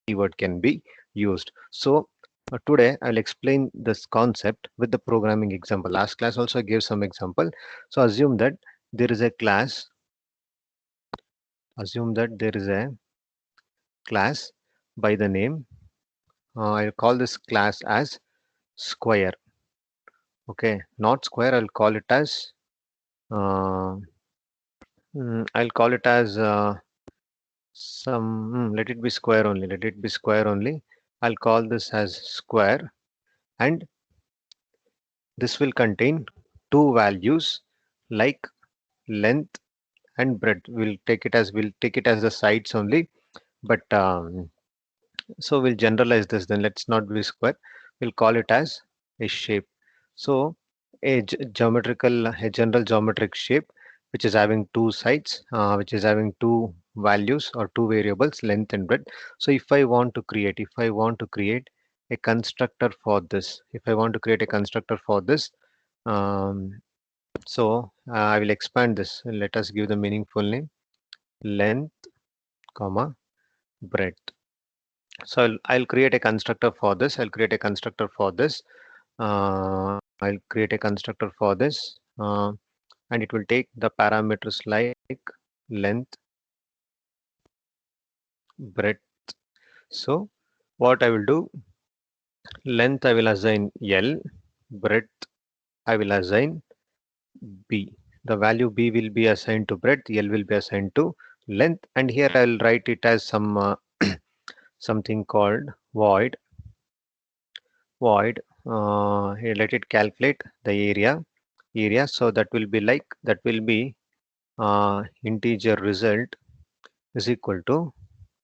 keyword can be used. So today I'll explain this concept with the programming example. Last class also I gave some example. So there is a class, assume that there is a class by the name, I'll call this class as square. Okay, not square, uh, I'll call it as let it be square only. Let it be square only. I'll call this as square, and this will contain two values like length and breadth. We'll take it as the sides only. But so we'll generalize this. Then let's not be square. We'll call it as a shape. So a general geometric shape which is having two sides, which is having two values or two variables, length and breadth. So if I want to create a constructor for this, if I want to create a constructor for this, um, I will expand this. Let us give the meaningful name length, comma breadth. So I'll create a constructor for this. I'll create a constructor for this. I'll create a constructor for this, and it will take the parameters like length, breadth. So what I will do, length I will assign L, breadth I will assign B. The value B will be assigned to breadth, L will be assigned to length, and here I'll write it as something called void. Here let it calculate the area. So that will be integer result is equal to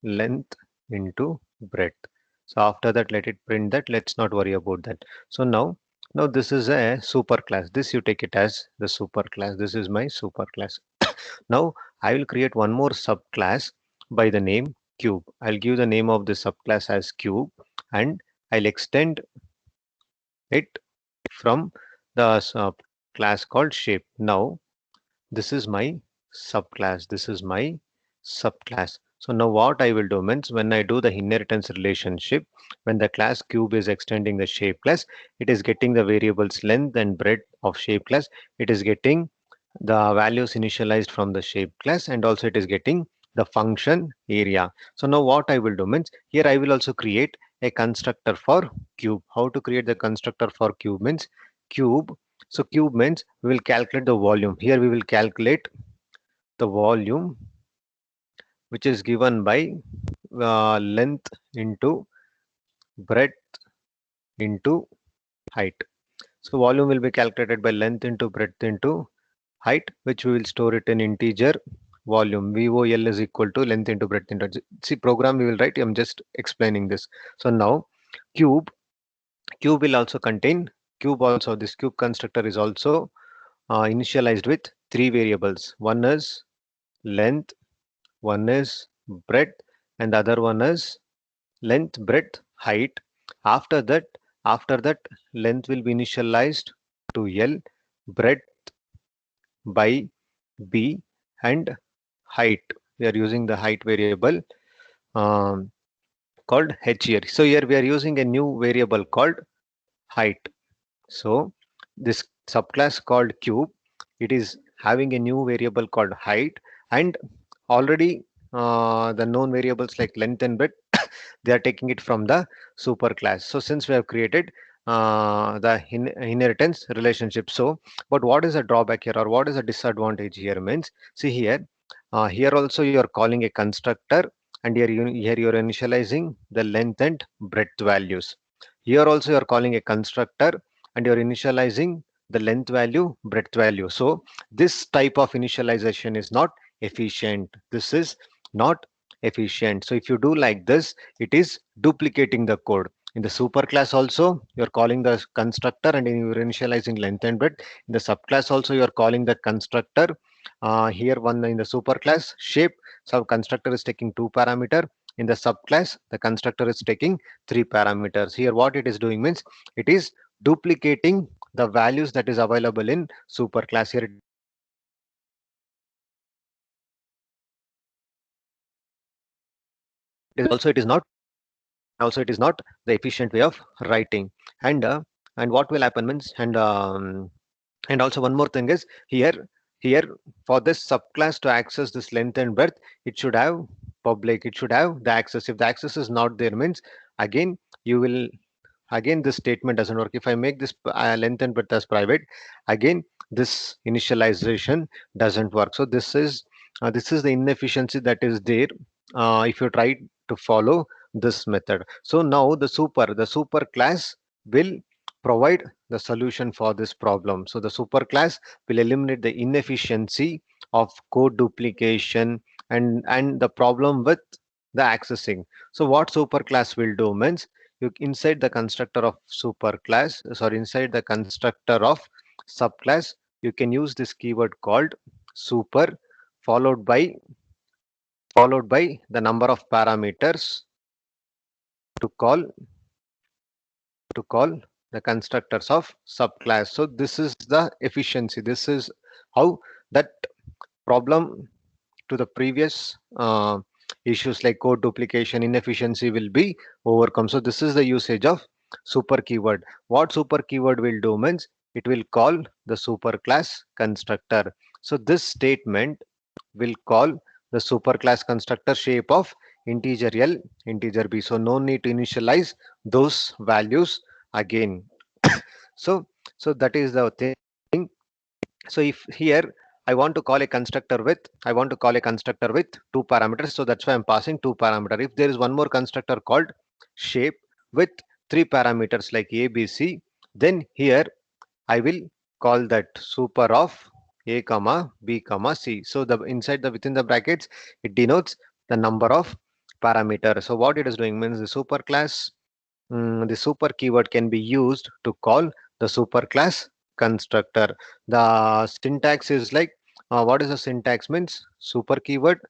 length into breadth. So after that, let it print that. Let's not worry about that. So now this is a super class. This you take it as the super class. This is my super class. Now I will create one more subclass by the name cube. I'll give the name of the subclass as cube, and I'll extend it from the class called shape. Now this is my subclass. This is my subclass. So now what I will do means when I do the inheritance relationship, when the class cube is extending the shape class, it is getting the variables length and breadth of shape class. It is getting the values initialized from the shape class, and also it is getting the function area. So now what I will do means here I will also create a constructor for cube. How to create the constructor for cube means cube. So cube means we will calculate the volume. Here we will calculate the volume which is given by length into breadth into height. So volume will be calculated by length into breadth into height, which we will store it in integer volume. VOL is equal to length into breadth into. See, program we will write. I'm just explaining this. So now cube cube will also contain cube also. This cube constructor is also initialized with three variables. One is length, one is breadth, and the other one is length, breadth, height. After that, after that, length will be initialized to L, breadth by B, and height. We are using the height variable um, called H here. So here we are using a new variable called height. So this subclass called cube, it is having a new variable called height, and already the known variables like length and breadth, they are taking it from the super class. So since we have created the inheritance relationship, so but what is the drawback here, or what is the disadvantage here means, see here, here also you are calling a constructor, and here you are initializing the length and breadth values. Here also you are calling a constructor, and you're initializing the length value, breadth value. So this type of initialization is not efficient. This is not efficient. So if you do like this, it is duplicating the code. In the superclass also, you're calling the constructor and you're initializing length and breadth. In the subclass also, you're calling the constructor. Here one in the superclass shape, so constructor is taking two parameter. In the subclass, the constructor is taking three parameters. Here what it is doing means it is duplicating the values that is available in superclass. Here it is also it is not efficient. So what I will do means, it is also it is not Also it is not the efficient way of writing. And what will happen means, and also one more thing is here for this subclass to access this length and breadth, it should have public, it should have the access. If the access is not there means, again you will, again this statement doesn't work. If I make this length and breadth as private, again this initialization doesn't work. So this is the inefficiency that is there if you try to follow this method. So now the super class will provide the solution for this problem. So the super class will eliminate the inefficiency of code duplication and the problem with the accessing. So what super class will do means, you inside the constructor of superclass, sorry, inside the constructor of subclass, you can use this keyword called super, followed by the number of parameters to call the constructors of subclass. So this is the efficiency. This is how that problem to the previous issues like code duplication inefficiency will be overcome. So this is the usage of super keyword. What super keyword will do means, it will call the superclass constructor. So this statement will call the superclass constructor shape of integer L, integer B. So no need to initialize those values again. So that is the thing. So if here I want to call a constructor with two parameters. So that's why I'm passing two parameter. If there is one more constructor called shape with three parameters like a, b, c, then here I will call that super of a comma b comma c. So the inside the within the brackets, it denotes the number of parameters. So what it is doing means, the super class, the super keyword can be used to call the superclass constructor. The syntax is like, what is the syntax means, super keyword,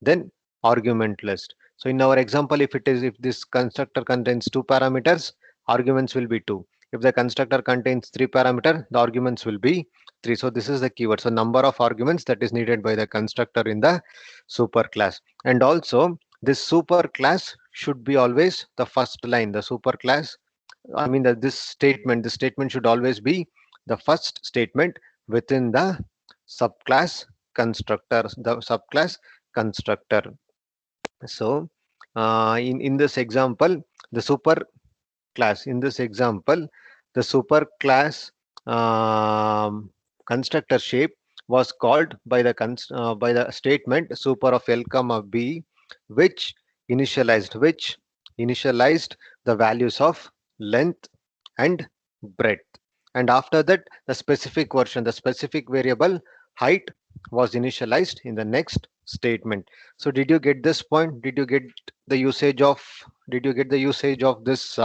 then argument list. So in our example, if this constructor contains two parameters, arguments will be two. If the constructor contains three parameter, the arguments will be three. So this is the keyword. So number of arguments that is needed by the constructor in the superclass. And also this super class should be always the first line. The super class, I mean that this statement should always be the first statement within the subclass constructor, the subclass constructor. So in this example, the super class, in this example, the super class um, constructor shape was called by by the statement super of L comma B, which initialized the values of length and breadth. And after that, the specific version, the specific variable height was initialized in the next statement. So did you get this point? Did you get the usage of this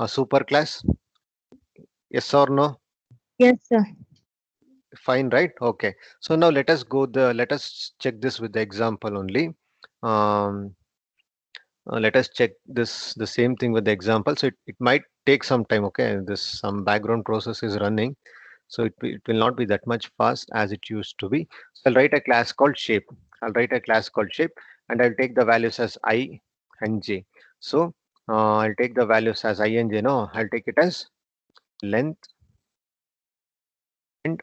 super class? Yes or no? Yes, sir. Fine, right? Okay. So now let us check this with the example only. Um, let us check this the same thing with the example. So it might take some time. Okay, this some background process is running, so it will not be that much fast as it used to be. So I'll write a class called shape. I'll write a class called shape, and I'll take the values as I and j. So I'll take the values as I and j. No, I'll take it as length and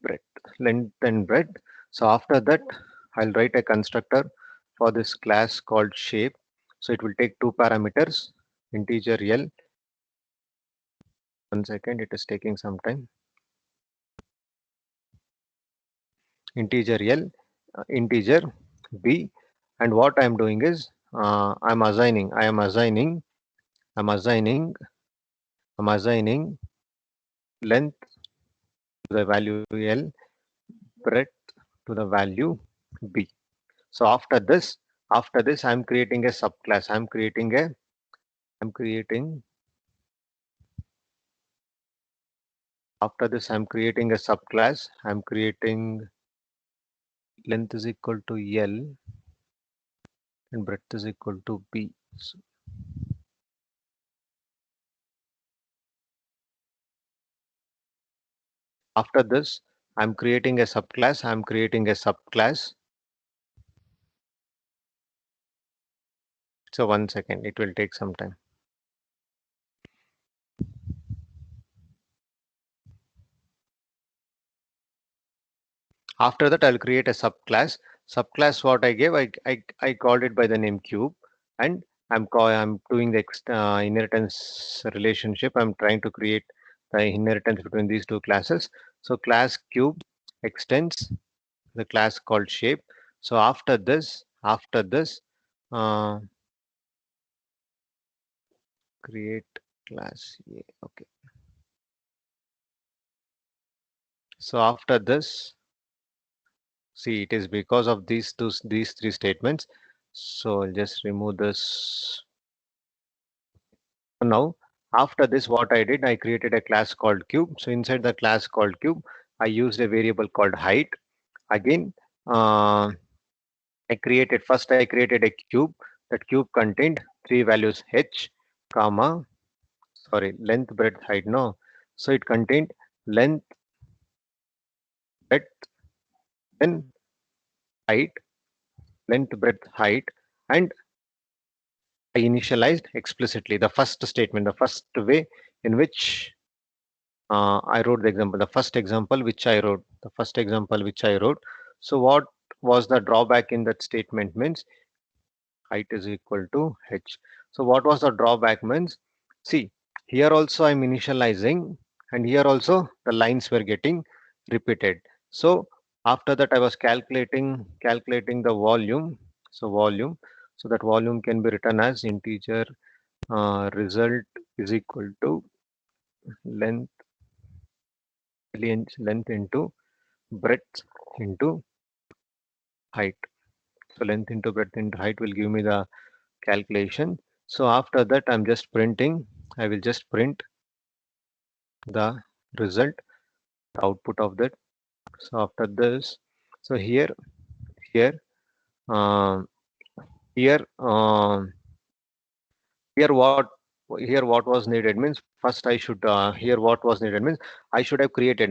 breadth, length and breadth. So after that, I'll write a constructor for this class called shape. So it will take two parameters, integer L. One second, it is taking some time. Integer L, integer B, and what I am doing is I'm assigning length to the value L, breadth to the value B. So after this, I'm creating a subclass. I'm creating After this, I'm creating a subclass. I'm creating length is equal to L and breadth is equal to B. So after this, I'm creating a subclass. So 1 second, it will take some time. After that, I'll create a subclass. Subclass what I gave, I called it by the name cube, and I'm doing the inheritance relationship. I'm trying to create the inheritance between these two classes. So class cube extends the class called shape. So after this, uh, create class. Yeah, okay. So after this, see, it is because of these three statements. So I'll just remove this. Now, after this, what I did, I created a class called cube. So inside the class called cube, I used a variable called height. Again, I created a cube. That cube contained three values h, comma, sorry, length, breadth, height. No, so it contained length, breadth, then height, length, breadth, height, and I initialized explicitly the first statement, the first way in which I wrote the example, the first example which I wrote. So what was the drawback in that statement means height is equal to h. So what was the drawback means? See, here also I'm initializing, and here also the lines were getting repeated. So after that I was calculating the volume. So volume, so that volume can be written as integer result is equal to length length into breadth into height. So length into breadth into height will give me the calculation. So after that, I will just print the result, the output of that. So after this, so here, um, here, here what, here what was needed means first I should, here what was needed means I should have created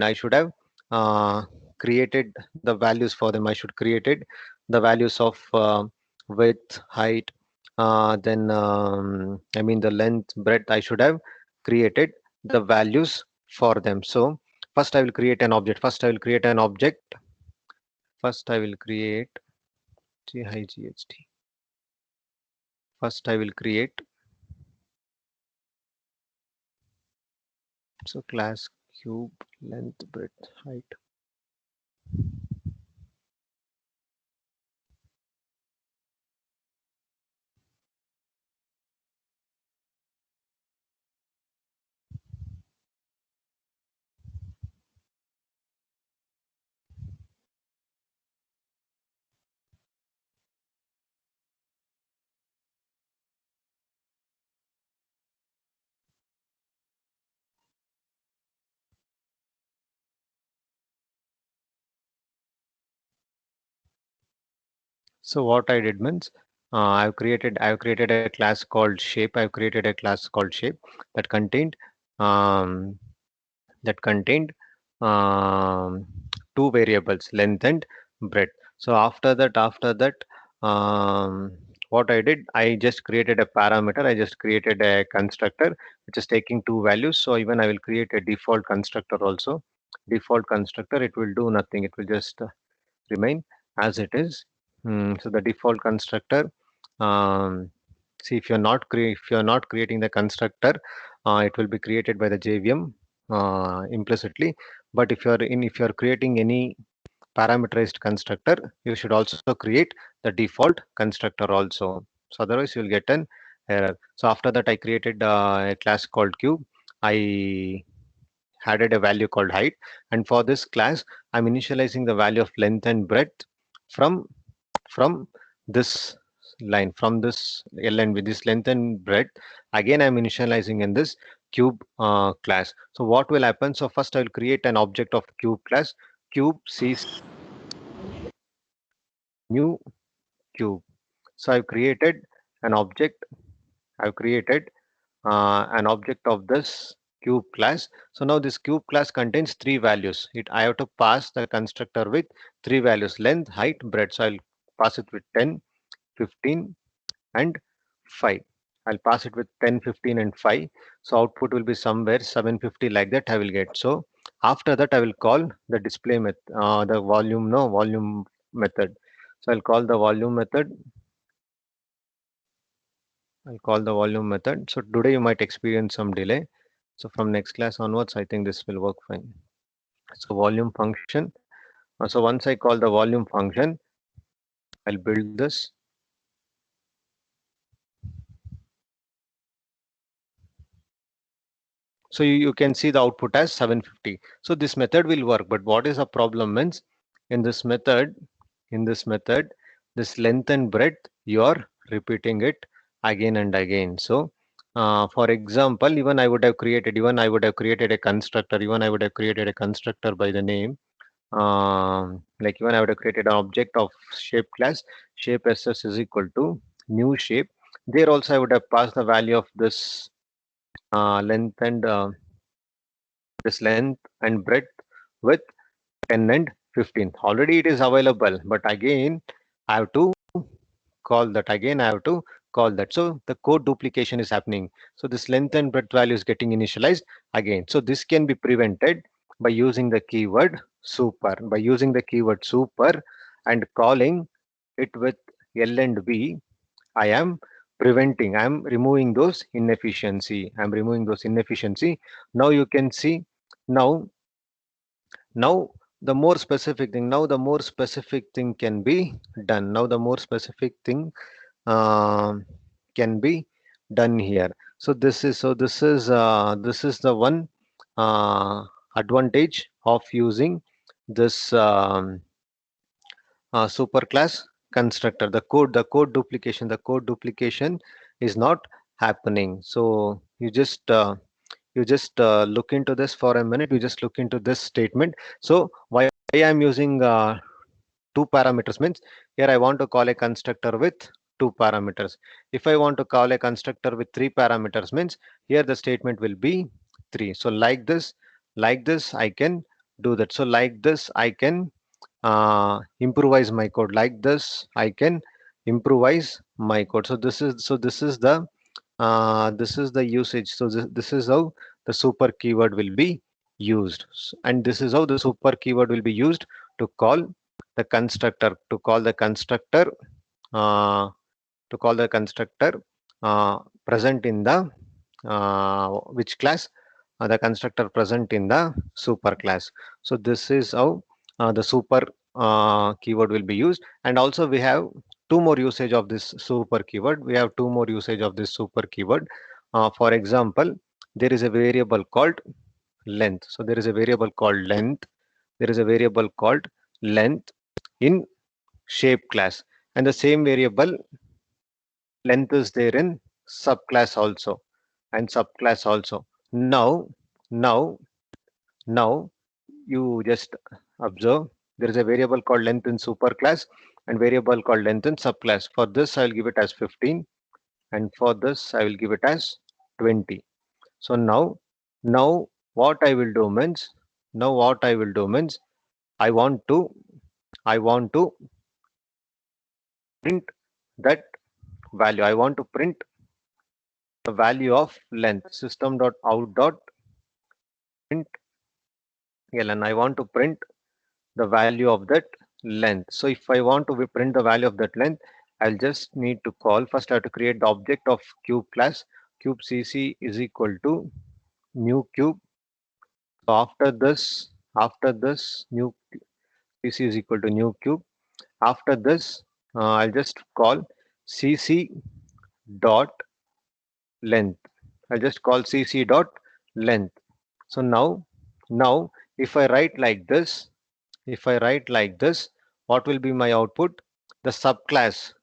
the values for them. I should created the values of width, height, then I mean the length, breadth. I should have created the values for them. So first I will create an object. First I will create GHT. First I will create, so class cube length, breadth, height. So what I did means I've created a class called shape. I've created a class called shape that contained um, that contained um, two variables, length and breadth. So after that, what I did, I just created a parameter. I just created a constructor which is taking two values. So even I will create a default constructor also. Default constructor, it will do nothing. It will just remain as it is. So the default constructor, um, see, if you're not creating the constructor, it will be created by the JVM implicitly. But if you're creating any parameterized constructor, you should also create the default constructor also. So otherwise you'll get an error. So after that, I created a class called cube. I added a value called height, and for this class I'm initializing the value of length and breadth from from this line, from this ln with this length and breadth. Again I'm initializing in this cube class. So what will happen, so first I will create an object of cube class. Cube sees new cube. So I've created an object. I've created an object of this cube class. So now this cube class contains three values. I have to pass the constructor with three values: length, height, breadth. So I'll pass it with 10, 15, and 5. I'll pass it with 10, 15 and 5. So output will be somewhere 750 like that I will get. So after that I will call the display method, the volume method. So I'll call the volume method. I'll call the volume method. So today you might experience some delay. So from next class onwards, I think this will work fine. So volume function. So once I call the volume function, I'll build this. So you can see the output as 750. So this method will work, but what is the problem means in this method, this length and breadth, you are repeating it again and again. So for example, even I would have created a constructor, by the name, like even I would have created an object of shape class, shape ss is equal to new shape. There also I would have passed the value of this length and breadth with 10 and 15. Already it is available, but again I have to call that. So the code duplication is happening. So this length and breadth value is getting initialized again. So this can be prevented by using the keyword super, and calling it with L and B. I am removing those inefficiency. Now you can see, now now the more specific thing can be done. Now the more specific thing um, can be done here. So this is the one uh, advantage of using this superclass constructor. The code duplication is not happening. So you just look into this for a minute. You just look into this statement. So why I'm using two parameters means, here I want to call a constructor with two parameters. If I want to call a constructor with three parameters means, here the statement will be three. So like this I can do that. So like this I can improvise my code. Like this I can improvise my code. So this is the usage. So this is how the super keyword will be used. And this is how the super keyword will be used to call the constructor, uh, present in the which class, the constructor present in the super class. So this is how the super keyword will be used. And also we have two more usage of this super keyword. For example, there is a variable called length. So there is a variable called length in shape class, and the same variable length is there in subclass also, now now now you just observe, there is a variable called length in superclass and variable called length in subclass. For this I will give it as 15, and for this I will give it as 20. So now what I will do means, I want to I want to print that value. I want to print the value of length. System.out.print ln. I want to print the value of that length. So if I want to print the value of that length, I'll just need to call, first I have to create the object of cube class. Cube cc is equal to new cube. So after this new cc is equal to new cube. After this I'll just call cc dot length. I'll just call cc dot length. So now if I write like this, what will be my output? The subclass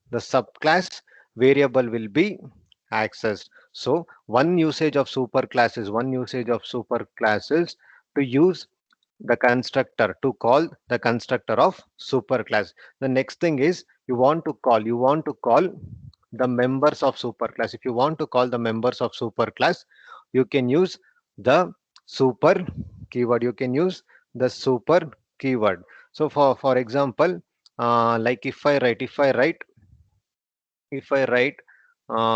variable will be accessed. So one usage of superclass is to use the constructor, to call the constructor of superclass. The next thing is, you want to call the members of superclass. If you want to call the members of superclass, you can use the super keyword. So for example, like if I write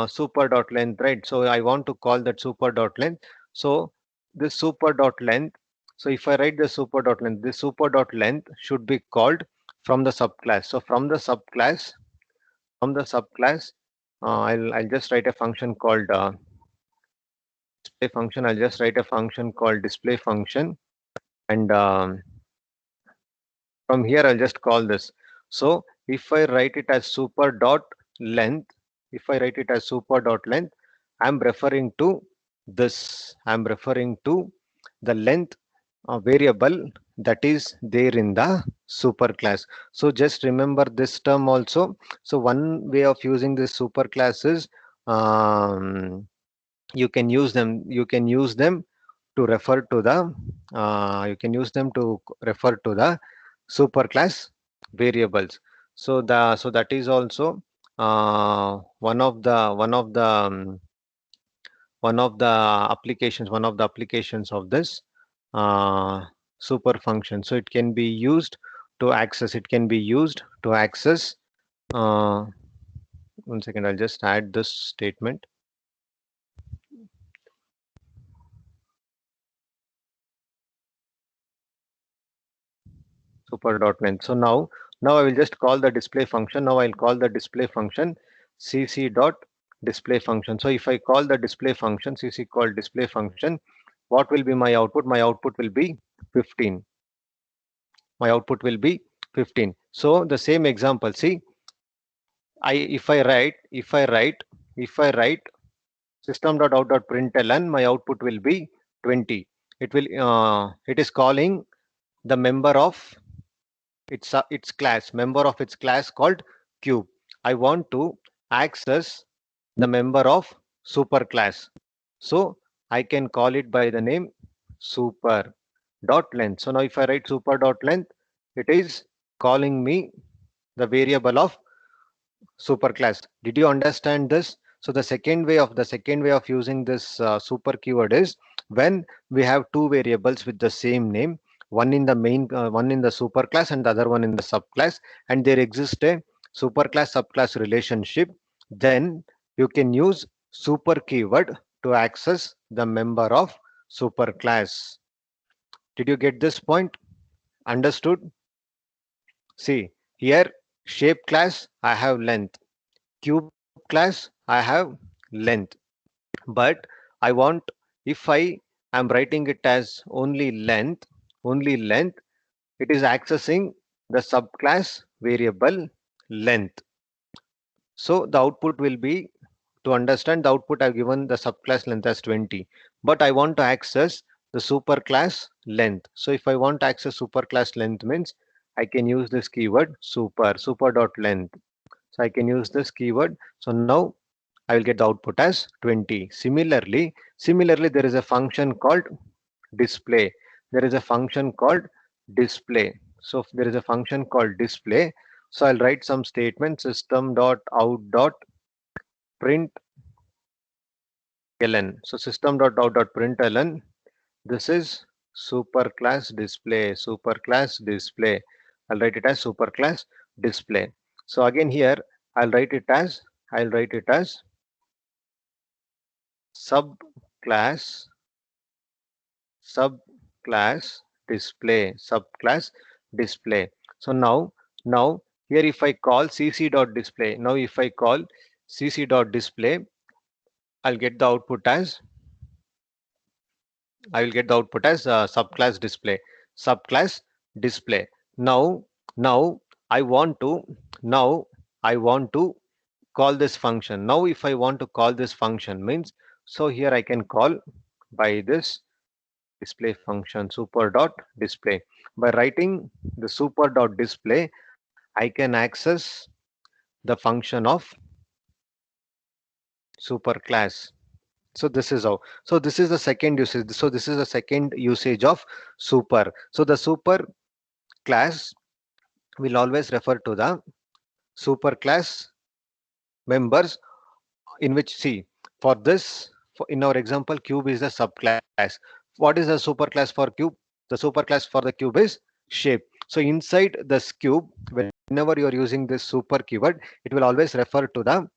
super dot length, right? So I want to call that super dot length. So this super dot length, so if I write the super dot length, this super dot length should be called from the subclass. So from the subclass, I'll just write a function called display function. I'll just write a function called display function, and from here I'll just call this. So if I write it as super dot length, if I write it as super dot length, I'm referring to this. I'm referring to the length variable that is there in the super class. So just remember this term also. So one way of using this super class is you can use them to refer to the refer to the superclass variables. So that is also one of the applications of this uh, super function. So it can be used to access, uh, one second, I'll just add this statement, super dot length. So now I will just call the display function. Now I'll call the display function cc dot display function. So if I call the display function cc call display function, what will be my output? My output will be 15. My output will be 15. So the same example, see, I if I write system dot out dot println, my output will be 20. It is calling the member of its class, member of its class called cube. I want to access the member of super class. So I can call it by the name super dot length. So now if I write super dot length, it is calling me the variable of superclass. Did you understand this? So the second way of using this super keyword is when we have two variables with the same name, one in the superclass and the other one in the subclass, and there exists a superclass subclass relationship. Then you can use super keyword to access the member of superclass. Did you get this point? Understood? See here, shape class I have length, cube class I have length, but I want, if I am writing it as only length, it is accessing the subclass variable length. So the output will be, to understand the output, I've given the subclass length as 20, but I want to access the superclass length. So if I want to access superclass length means I can use this keyword super dot length. So I can use this keyword. So now I will get the output as 20. Similarly, there is a function called display. There is a function called display. So if there is a function called display, so I'll write some statement system dot out dot print ln. So system dot out dot println. This is superclass display. Superclass display. I'll write it as superclass display. So again here I'll write it as subclass subclass subclass display. So now here if I call cc dot display, now if I call cc dot display, I'll get the output as I will get the output as subclass display. Now now I want to now I want to call this function. Now if I want to call this function means, so here I can call by this display function super dot display. By writing the super dot display, I can access the function of super class. So this is how. So this is the second usage. So this is the second usage of super. So the super class will always refer to the super class members, in which, see, for this, in our example, cube is the subclass. What is the superclass for cube? The superclass for the cube is shape. So inside this cube, whenever you are using this super keyword, it will always refer to the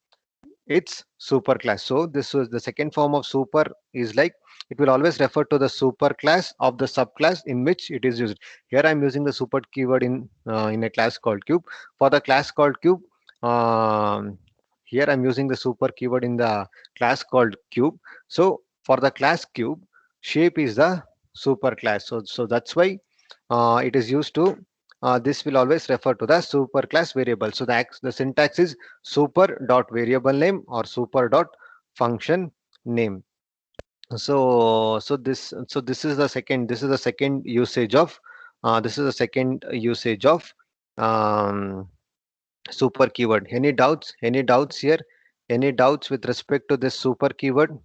its superclass. So this was the second form of super is like it will always refer to the superclass of the subclass in which it is used. Here I'm using the super keyword in a class called cube. For the class called cube, here I'm using the super keyword in the class called cube. So for the class cube, shape is the superclass. So that's why it is used to. This will always refer to the superclass variable. So the syntax is super dot variable name or super dot function name. So this is the second usage of um, super keyword. Any doubts here? Any doubts with respect to this super keyword?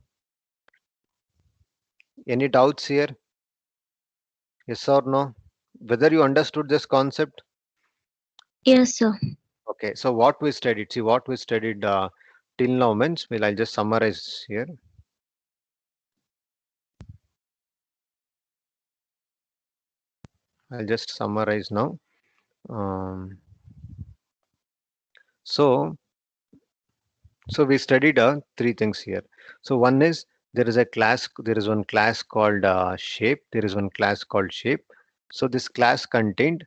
Any doubts here? Yes or no? Whether you understood this concept? Yes, sir. Okay, so what we studied, see what we studied till now means, well, I'll just summarize here. I'll just summarize now. Um, so, so we studied three things here. So one is there is one class called shape. There is one class called shape. So this class contained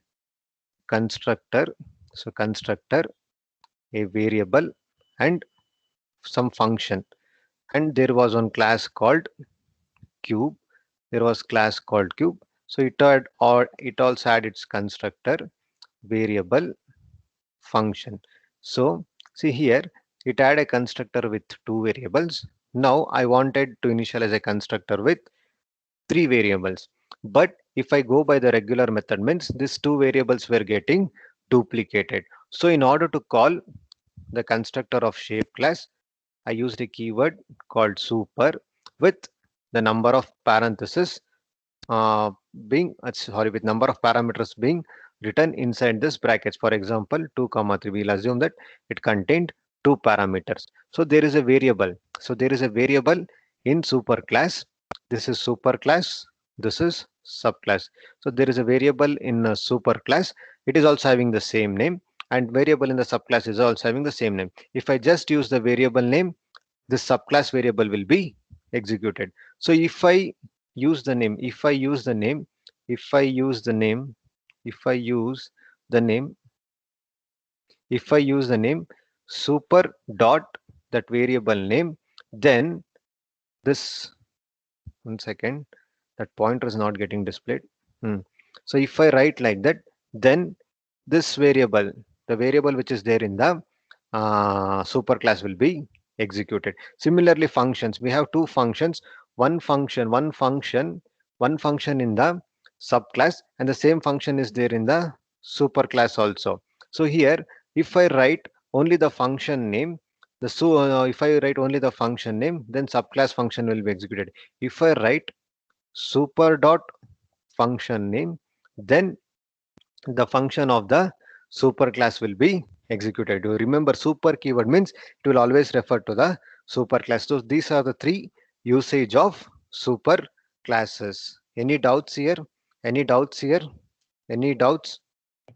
constructor. So constructor, a variable, and some function. And there was one class called cube. There was class called cube. So it also had its constructor, variable, function. So see here, it had a constructor with two variables. Now I wanted to initialize a constructor with three variables. But if I go by the regular method means these two variables were getting duplicated. So in order to call the constructor of shape class, I used a keyword called super with the number of parentheses uh, with number of parameters being written inside this brackets. For example, 2 comma 3, we'll assume that it contained two parameters. So there is a variable. So there is a variable in superclass. This is superclass. This is subclass. So there is a variable in a superclass. It is also having the same name, and variable in the subclass is also having the same name. If I just use the variable name, this subclass variable will be executed. So if I use the name, if I use the name, if I use the name, if I use the name, if I use the name super dot that variable name, then this, one second, that pointer is not getting displayed. Hmm. So if I write like that, then this variable, the variable which is there in the superclass will be executed. Similarly, functions. We have two functions. One function, one function, one function in the subclass, and the same function is there in the superclass also. So here, if I write only the function name, if I write only the function name, then subclass function will be executed. If I write super dot function name, then the function of the superclass will be executed. You remember super keyword means it will always refer to the superclass. So these are the three usage of super classes. Any doubts here? Any doubts here? Any doubts? No,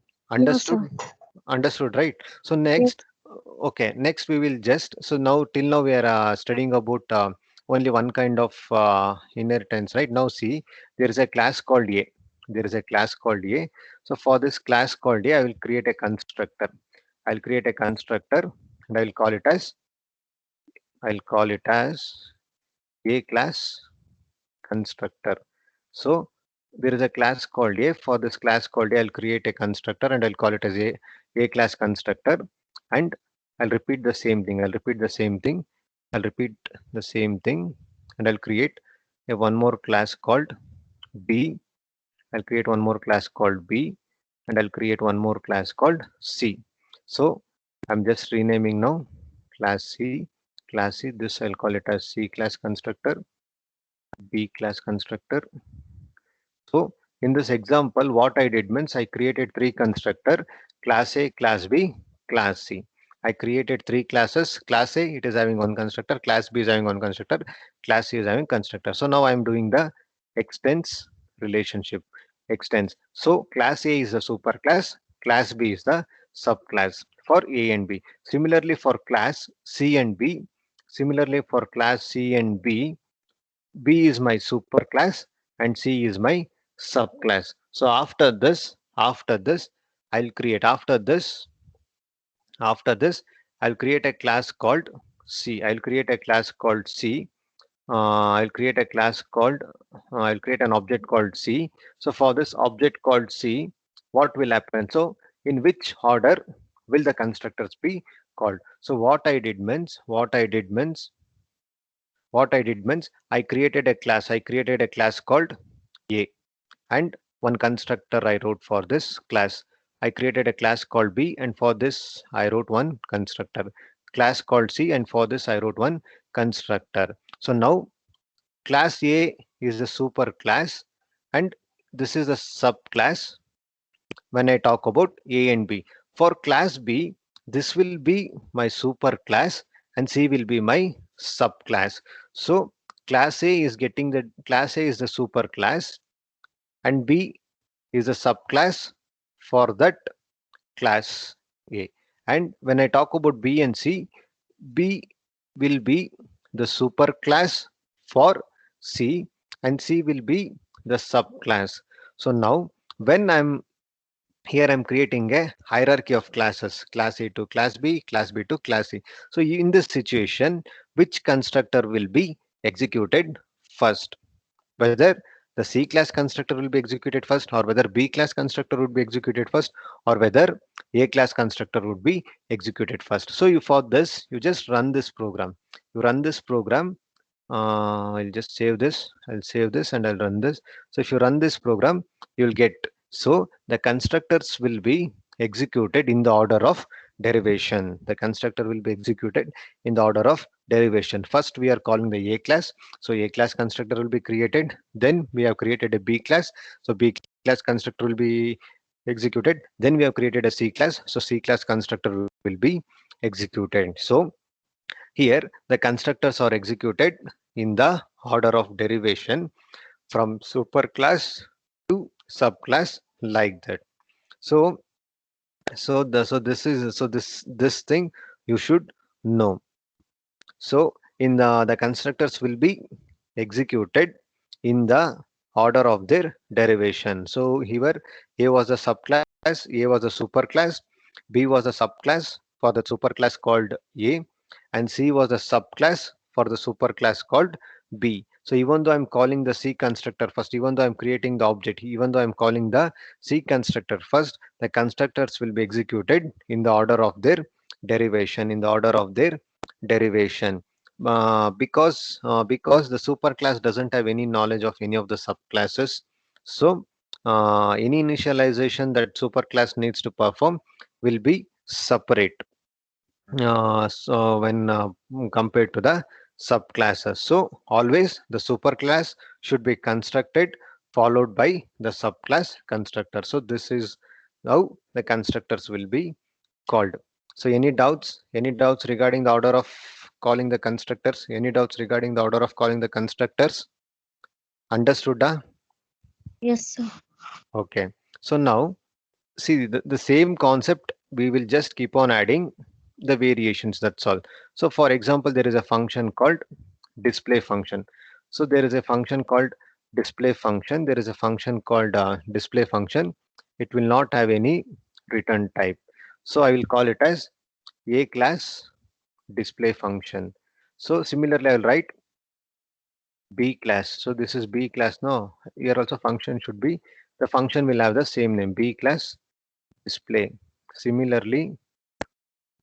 sir. Understood? Understood, right? So Yes. next, okay, next we will just, so now till now we are studying about only one kind of inheritance, right? Now see, there is a class called A. There is a class called A. So for this class called A, I will create a constructor. I'll create a constructor and I'll call it as A class constructor. So there is a class called A. For this class called A, I'll create a constructor and I'll call it as A class constructor. And I'll repeat the same thing. I'll repeat the same thing. I'll repeat the same thing and I'll create a one more class called B. I'll create one more class called B and I'll create one more class called C. So I'm just renaming now class C. Class C. This I'll call it as C class constructor, B class constructor. So in this example, what I did means I created three constructor, class A, class B, class C. I created three classes. Class A, it is having one constructor. Class B is having one constructor. Class C is having constructor. So now I'm doing the extends relationship. Extends. So class A is the superclass. Class B is the subclass. for A and B. Similarly for class C and B, similarly for class C and B, B is my superclass and C is my subclass. So after this, I'll create after this, I'll create a class called C. I'll create a class called C. I'll create a class called, I'll create an object called C. So for this object called C, what will happen? So in which order will the constructors be called? So what I did means I created a class called A, and one constructor I wrote for this class. I created a class called B, and for this I wrote one constructor. Class called C, and for this I wrote one constructor. So now class A is the super class, and this is a subclass when I talk about A and B. For class B, this will be my super class and C will be my subclass. So class A is the super class and B is a subclass for that class A. And when I talk about B and C, B will be the superclass for C and C will be the subclass. So now when I'm creating a hierarchy of classes, class A to class B, class B to class C. So in this situation, which constructor will be executed first? Whether the C class constructor will be executed first, or whether B class constructor would be executed first, or whether A class constructor would be executed first. So for this, you just run this program. You run this program. I'll just save this. I'll save this and I'll run this. So if you run this program, you'll get, so the constructors will be executed in the order of derivation. The constructor will be executed in the order of derivation. First, we are calling the A class. So A class constructor will be created. Then we have created a B class. So B class constructor will be executed. Then we have created a C class. So C class constructor will be executed. So here the constructors are executed in the order of derivation from superclass to subclass, like that. So this thing you should know. So in the constructors will be executed in the order of their derivation. So here A was a subclass, A was a superclass, B was a subclass for the superclass called A, and C was a subclass for the superclass called B. So even though I'm calling the C constructor first, even though I'm creating the object, even though I'm calling the C constructor first, the constructors will be executed in the order of their derivation, in the order of their derivation. Because the superclass doesn't have any knowledge of any of the subclasses, so any initialization that superclass needs to perform will be separate, so when compared to the subclasses. So always the superclass should be constructed followed by the subclass constructor. So this is how the constructors will be called. So any doubts regarding the order of calling the constructors? Any doubts regarding the order of calling the constructors? Understood? Yes, sir. Okay. So now see the same concept, we will just keep on adding the variations, that's all. So for example, there is a function called display function. So there is a function called display function. There is a function called display function. It will not have any return type. So I will call it as a class display function. So similarly, I'll write B class. So this is B class. No, here also function should be, the function will have the same name, B class display. Similarly,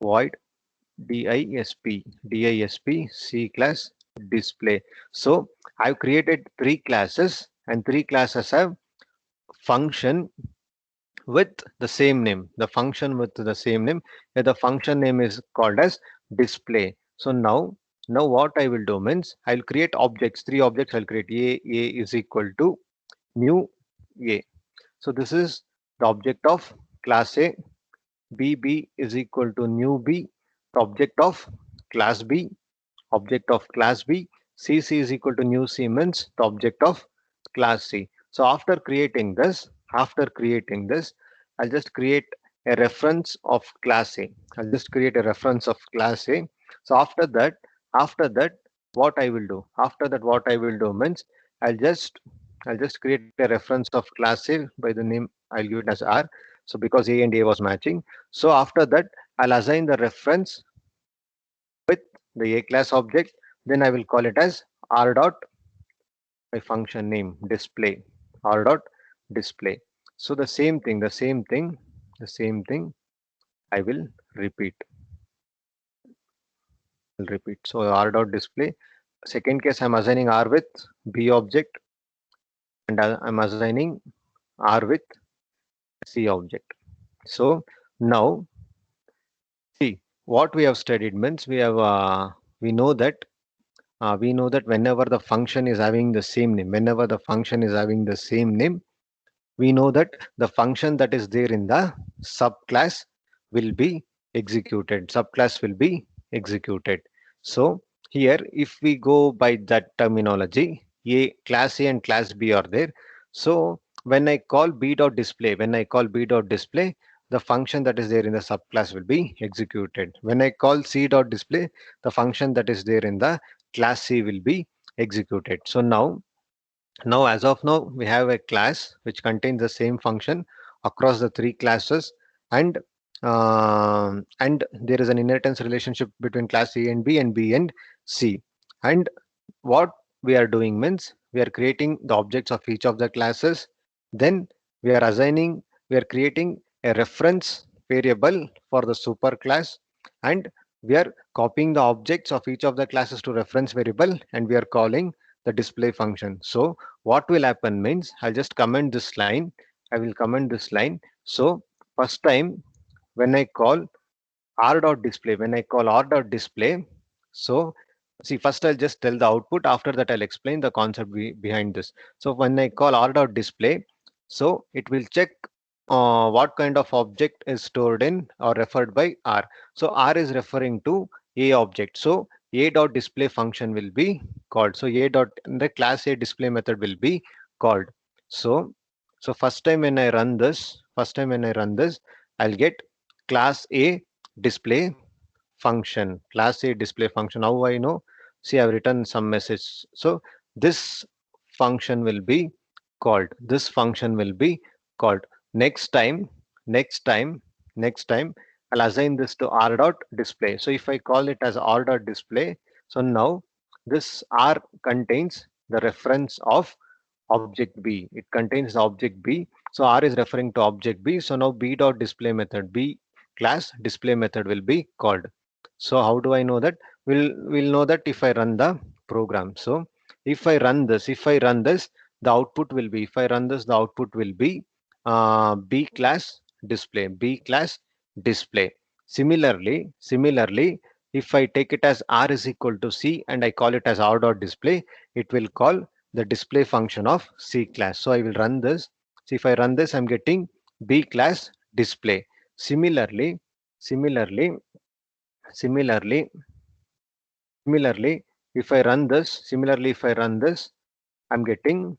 void disp C class display. So I've created three classes and three classes have function with the same name. The function with the same name. Here the function name is called as display. So now what I will do means I'll create objects, three objects I'll create. A is equal to new A. So this is the object of class A. B is equal to new B, the object of class B, object of class B. C is equal to new C means the object of class C. So after creating this, I'll just create a reference of class A. I'll just create a reference of class A. So after that, what I will do? After that, what I will do means I'll just I'll just create a reference of class A by the name. I'll give it as R. So because A and A was matching. So after that, I'll assign the reference with the A class object. Then I will call it as R dot my function name display R dot display. So the same thing I will repeat. I'll repeat. So R dot display. Second case, I'm assigning R with B object, and I'm assigning R with C object. So now see what we have studied means we know that whenever the function is having the same name, we know that the function that is there in the subclass will be executed. So here, if we go by that terminology, class A and class B are there. So when I call b dot display, the function that is there in the subclass will be executed. When I call c dot display, the function that is there in the class C will be executed. So now, as of now, we have a class which contains the same function across the three classes, and there is an inheritance relationship between class A and B and B and C. And what we are doing means we are creating the objects of each of the classes. Then we are assigning, we are creating a reference variable for the superclass, and we are copying the objects of each of the classes to reference variable, and we are calling the display function. So what will happen means I'll just comment this line. I will comment this line. So first time when I call r dot display, so see, first I'll just tell the output. After that, I'll explain the concept behind this. So when I call r dot display, so it will check what kind of object is stored in or referred by r. So r is referring to a object. So a dot display function will be called. So a dot the class A display method will be called. So first time when I run this, I'll get class A display class A display function. How I know? See, I've written some message. So this function will be called. Next time, next time, next time, I'll assign this to r dot display. So if I call it as r dot display, so now this r contains the reference of object B. It contains the object B. So R is referring to object B. So now B dot display method, B class display method will be called. So how do I know that? We'll know that if I run the program. So if I run this, the output will be, if I run this, the output will be B class display. Similarly, if I take it as R is equal to C and I call it as R dot display, it will call the display function of C class. So I will run this. So if I run this, I'm getting B class display. Similarly, similarly, similarly, if I run this, I'm getting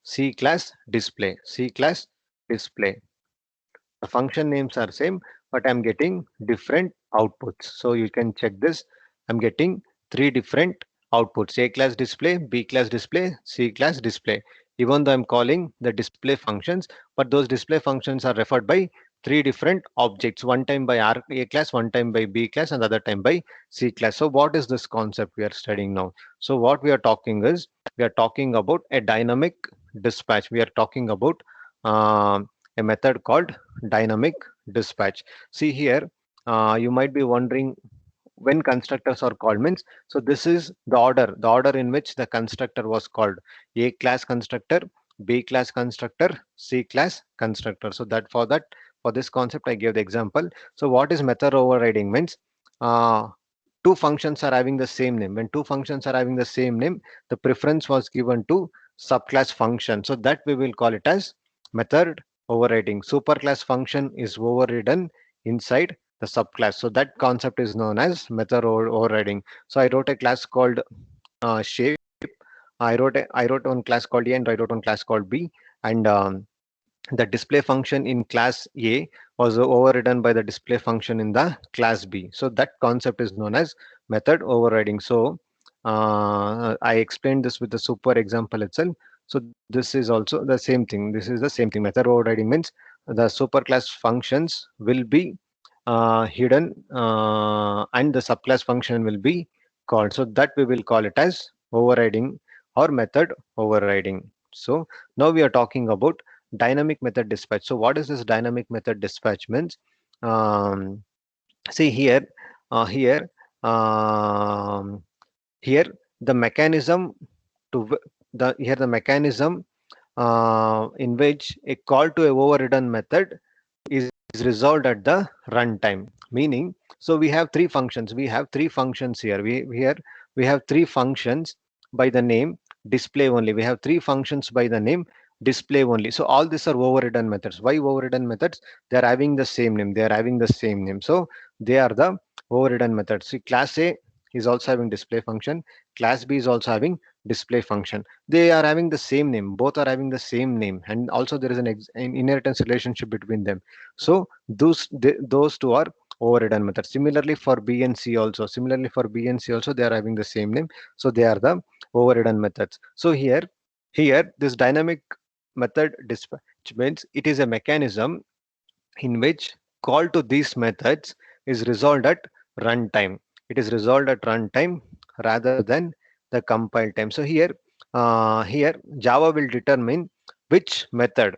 C class display. The function names are same, but I'm getting different outputs. So you can check this. I'm getting three different outputs: A class display, B class display, C class display. Even though I'm calling the display functions, but those display functions are referred by three different objects, one time by A class, one time by B class, and the other time by C class. So what is this concept we are studying now? So what we are talking is, we are talking about a dynamic dispatch. We are talking about a method called dynamic dispatch. See here, you might be wondering when constructors are called means. So this is the order in which the constructor was called: A class constructor, B class constructor, C class constructor. So for this concept, I gave the example. So what is method overriding means? Uh, two functions are having the same name. When two functions are having the same name, the preference was given to subclass function. So that we will call it as method overriding. Superclass function is overridden inside the subclass. So that concept is known as method overriding. So I wrote a class called shape. I wrote one class called A and I wrote one class called B, and the display function in class A was overridden by the display function in the class B. So that concept is known as method overriding. So I explained this with the super example itself. So this is also the same thing. This is the same thing. Method overriding means the superclass functions will be hidden and the subclass function will be called. So that we will call it as overriding or method overriding. So now we are talking about dynamic method dispatch. So what is this dynamic method dispatch means? Um, see here, here, um, here the mechanism to the mechanism in which a call to a overridden method is resolved at the runtime. Meaning, so we have three functions. We have three functions here. We have three functions by the name display only. We have three functions by the name display only. So all these are overridden methods. Why overridden methods? They are having the same name. They are having the same name. So they are the overridden methods. See, class A is also having display function. Class B is also having display function. They are having the same name. Both are having the same name, and also there is an inheritance relationship between them. So those two are overridden methods. Similarly for B and C also. Similarly for B and C also, they are having the same name. So they are the overridden methods. So here this dynamic method dispatch means it is a mechanism in which call to these methods is resolved at runtime. It is resolved at runtime rather than the compile time. So here Java will determine which method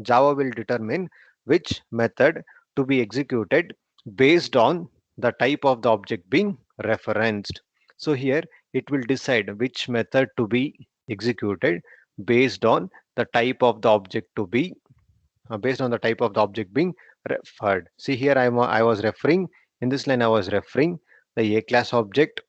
Java will determine which method to be executed based on the type of the object being referenced. So here it will decide which method to be executed based on the type of the object to be based on the type of the object being referred. See here I was referring in this line I was referring the A class object.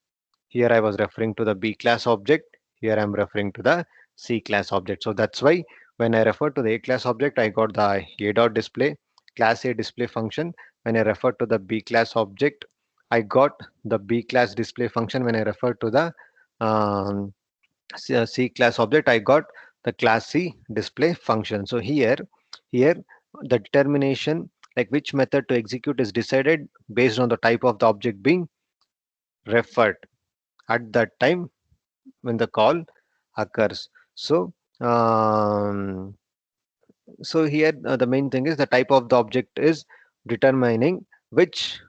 Here I was referring to the B class object. Here I'm referring to the C class object. So that's why when I refer to the A class object, I got the A dot display class A display function. When I refer to the B class object, I got the B class display function. When I refer to the um, C class object, I got the class C display function. So here the determination like which method to execute is decided based on the type of the object being referred at that time when the call occurs. So so here the main thing is the type of the object is determining which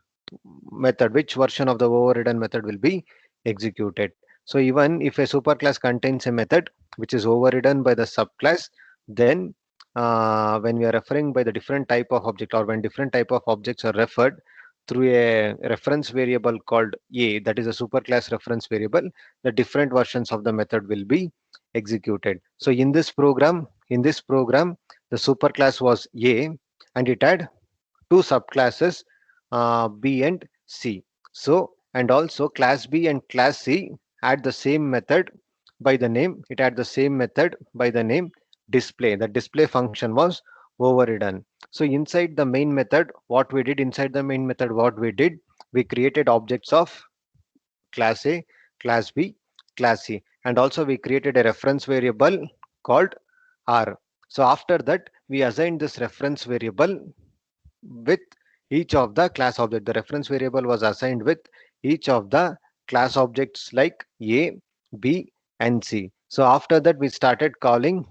which version of the overridden method will be executed. So even if a superclass contains a method which is overridden by the subclass, then when we are referring by the different type of object or when different type of objects are referred through a reference variable called A, that is a superclass reference variable, the different versions of the method will be executed. So in this program, the superclass was A and it had two subclasses B and C. So, and also class B and class C had the same method by the name, it had the same method by the name display. The display function was overridden. So inside the main method, what we did, we created objects of class A, class B, class C, and also we created a reference variable called R. So after that, we assigned this reference variable with each of the class object. The reference variable was assigned with each of the class objects like A, B, and C. So after that, we started calling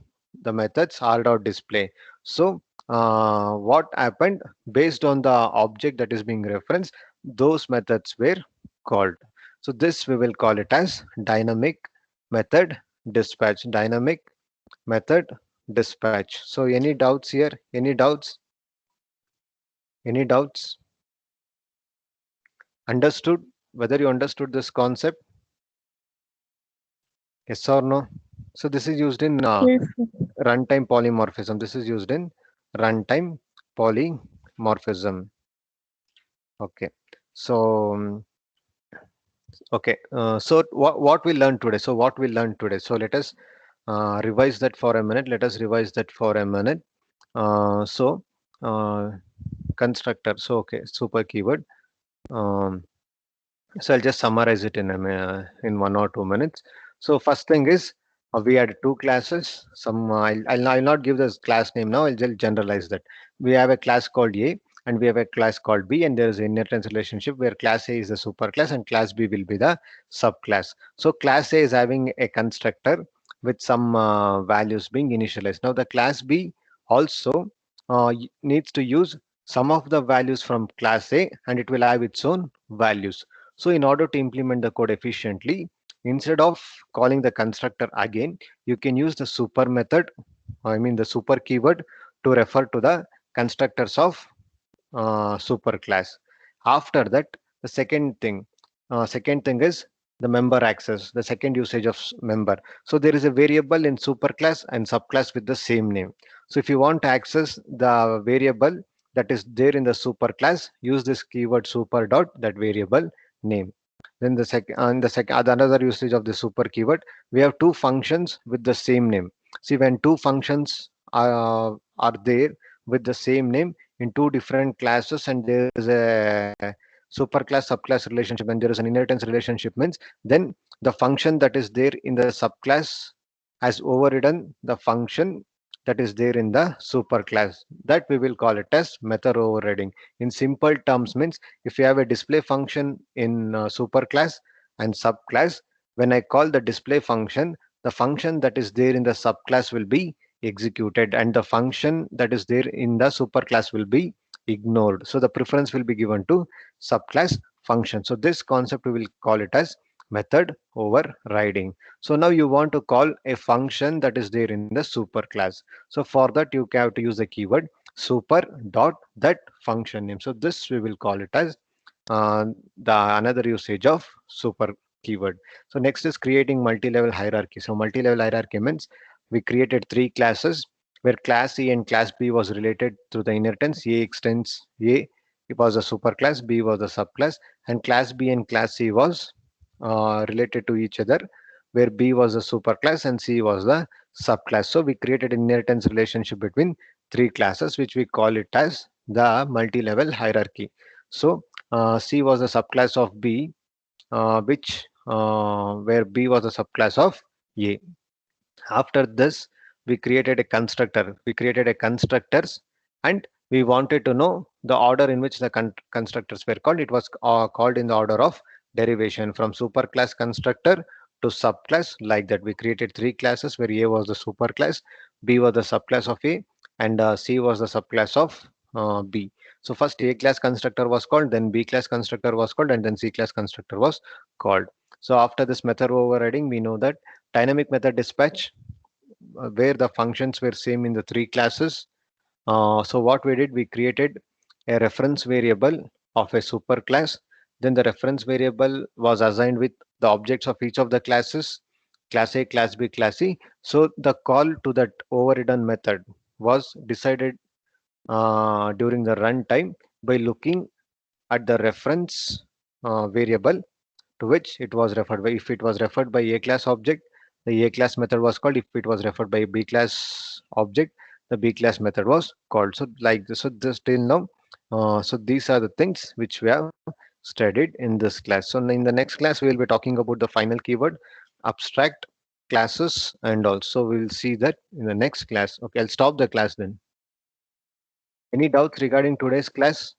the methods r dot display. So what happened based on the object that is being referenced, those methods were called. So this we will call it as dynamic method dispatch. Dynamic method dispatch. So any doubts here? Any doubts? Any doubts? Understood? Whether you understood this concept? Yes or no? So this is used in Yes, sir. runtime polymorphism. This is used in runtime polymorphism. Okay. So okay. So what we learned today? So what we learned today? So let us revise that for a minute. Let us revise that for a minute. So uh, constructor. So okay. Super keyword. Um, So I'll just summarize it in 1 or 2 minutes. So first thing is We had two classes. I'll not give this class name now. I'll just generalize that. We have a class called A and we have a class called B, and there is an inheritance relationship where class A is the superclass and class B will be the subclass. So class A is having a constructor with some values being initialized. Now the class B also needs to use some of the values from class A and it will have its own values. So in order to implement the code efficiently, instead of calling the constructor again, you can use the super method, I mean the super keyword, to refer to the constructors of super class. After that, the second thing is the member access, the second usage of member. So there is a variable in superclass and subclass with the same name. So if you want to access the variable that is there in the superclass, use this keyword super dot that variable name. Then the another usage of the super keyword, we have two functions with the same name. See, when two functions are there with the same name in two different classes and there is a superclass subclass relationship and there is an inheritance relationship means, then the function that is there in the subclass has overridden the function that is there in the superclass. That we will call it as method overriding. In simple terms means, if you have a display function in superclass and subclass, when I call the display function, the function that is there in the subclass will be executed and the function that is there in the superclass will be ignored. So the preference will be given to subclass function. So this concept we will call it as method overriding. So now you want to call a function that is there in the superclass. So for that you have to use the keyword super dot that function name. So this we will call it as uh, the another usage of super keyword. So next is creating multi-level hierarchy. So multi-level hierarchy means we created three classes where class A and class B was related through the inheritance. A extends A, it was a superclass, B was a subclass, and class B and class C was related to each other, where B was a superclass and C was the subclass. So we created an inheritance relationship between three classes, which we call it as the multi-level hierarchy. So C was a subclass of B, which where B was a subclass of A. After this, we created a constructor. We created a constructors, and we wanted to know the order in which the constructors were called. It was called in the order of derivation from superclass constructor to subclass, like that. We created three classes where A was the superclass, B was the subclass of A, and C was the subclass of B. So first A class constructor was called, then B class constructor was called, and then C class constructor was called. So after this method overriding, we know that dynamic method dispatch, where the functions were same in the three classes. So what we did, we created a reference variable of a superclass. Then the reference variable was assigned with the objects of each of the classes, class A, class B, class C. So the call to that overridden method was decided during the runtime by looking at the reference variable to which it was referred by. If it was referred by A class object, the A class method was called. If it was referred by B class object, the B class method was called. So like this, so this till now. So these are the things which we have studied in this class. So in the next class, we will be talking about the final keyword, abstract classes, and also we'll see that in the next class. Okay, I'll stop the class then. Any doubts regarding today's class?